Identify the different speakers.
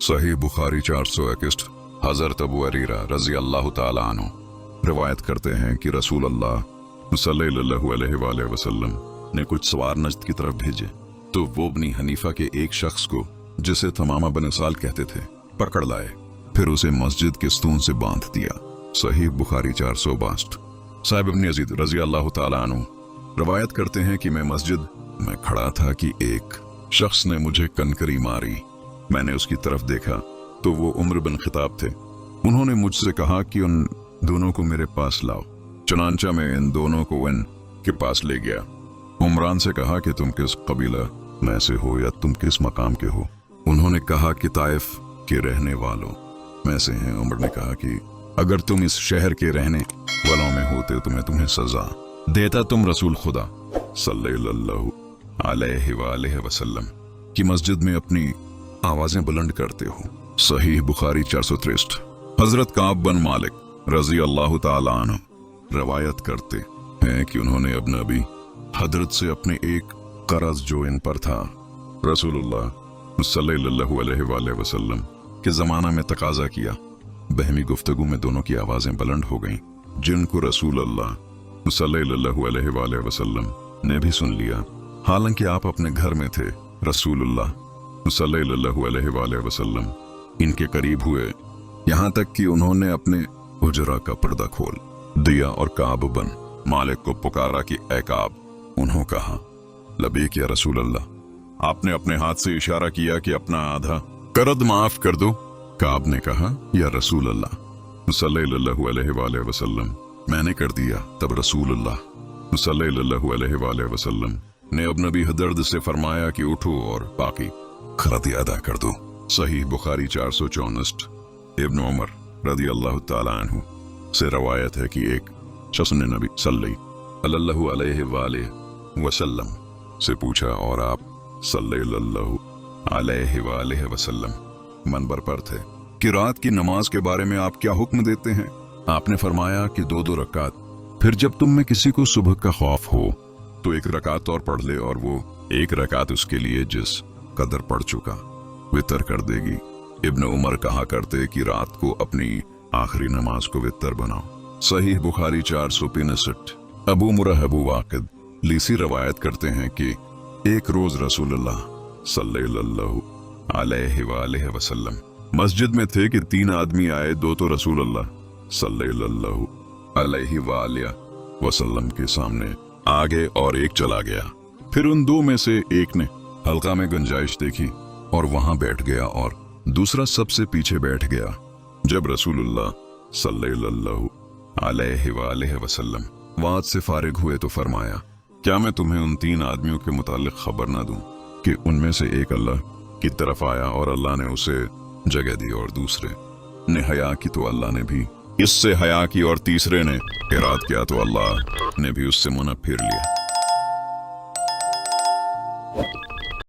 Speaker 1: सही बुखारी 461 हजरत अबू हरीरा रजी अल्लाह ताला अन्हु रिवायत करते हैं कि रसूल अल्लाह सल्लल्लाहु अलैहि वसल्लम ने कुछ सवार नज्द की तरफ भेजे तो वो बनी हनीफा के एक शख्स को, जिसे तमामा बन साल कहते थे, पकड़ लाए। फिर उसे मस्जिद के स्तून से बांध दिया। सही बुखारी 462। साहिब इब्न यजीद रजी अल्लाह ताला अन्हु रिवायत करते हैं कि मैं मस्जिद में खड़ा था कि एक शख्स ने मुझे कनकरी मारी। मैंने उसकी तरफ देखा तो वो उम्र बिन खिताब थे। उन्होंने मुझसे कहा कि उन दोनों को मेरे पास लाओ। चुनांचा में इन दोनों को इन के पास ले गया। उमरान से कहा कि तुम किस कबीला में से हो या तुम किस मकाम के हो। उन्होंने कहा कि ताइफ के रहने वालों में से हैं। उमर ने कहा कि अगर तुम इस शहर के रहने वालों में होते तो मैं तुम्हें सजा देता। तुम रसूल खुदा सल्लल्लाहु अलैहि वसल्लम की मस्जिद में अपनी आवाजें बुलंद करते हो। सही बुखारी 463। हजरत काब बन मालिक रजी अल्लाह ताला अन्हु रवायत करते हैं कि उन्होंने अपने नबी हजरत से अपने एक कर्ज जो इन पर था रसूलुल्लाह सल्लल्लाहु अलैहि वसल्लम के जमाना में तकाजा किया। बहमी गुफ्तगू में दोनों की आवाजें बुलंद हो गईं, जिनको रसूलुल्लाह सल्लल्लाहु अलैहि वसल्लम ने भी सुन लिया। हालांकि आप अपने घर में थे। रसूलुल्लाह सल्लल्लाहु अलैहि वसल्लम इनके करीब हुए, यहाँ तक कि उन्होंने अपने हुजरा का पर्दा खोल दिया और काब बन मालिक को पुकारा कि ऐ काब। उन्होंने कहा लबैक या रसूल अल्लाह। आपने अपने हाथ से इशारा किया कि अपना आधा कर्ज माफ कर दो। काब ने कहा या रसूल अल्लाह सल्लल्लाहु अलैहि वसल्लम मैंने कर दिया। तब रसूलुल्लाह सल्लल्लाहु अलैहि वसल्लम ने अब नबी दर्द से फरमाया कि उठो और बाकी कर्ज अदा कर दो। सही बुखारी 464। इब्न उमर रज़ी अल्लाह ताला अन्हु से रवायत है कि एक शख्स ने नबी सल्लल्लाहु अलैहि वसल्लम से पूछा और आप सल्लल्लाहु अलैहि वसल्लम मनबर पर थे कि रात की नमाज के बारे में आप क्या हुक्म देते हैं। आपने फरमाया कि दो दो रकात। फिर जब तुम में किसी को सुबह का खौफ हो तो एक रकात और पढ़ ले और वो एक रकात उसके लिए जिस कदर पढ़ चुका वितर कर देगी। इब्न उमर कहा करते कि रात को अपनी आखिरी नमाज को वितर बनाओ। सही बुखारी 465। अबू मुरहब वाकिद लीसी रवायत करते हैं कि एक रोज रसूलुल्लाह सल्लल्लाहु अलैहि वसल्लम मस्जिद में थे कि तीन आदमी आए। दो तो रसूलुल्लाह सल्लल्लाहु अलैहि वसल्लम के सामने आगे और एक चला गया। फिर उन दो में से एक ने हल्का में गुंजाइश देखी और वहां बैठ गया और दूसरा सबसे पीछे बैठ गया। जब रसूलुल्लाह सल्लल्लाहु अलैहि वसल्लम वहां से फारिग हुए तो फरमाया क्या मैं तुम्हें उन तीन आदमियों के मुतालिक खबर ना दूं कि उनमें से एक अल्लाह की तरफ आया और अल्लाह ने उसे जगह दी और दूसरे ने हया की तो अल्लाह ने भी इससे हया की और तीसरे ने इराद किया तो अल्लाह ने भी उससे मुंह फेर लिया।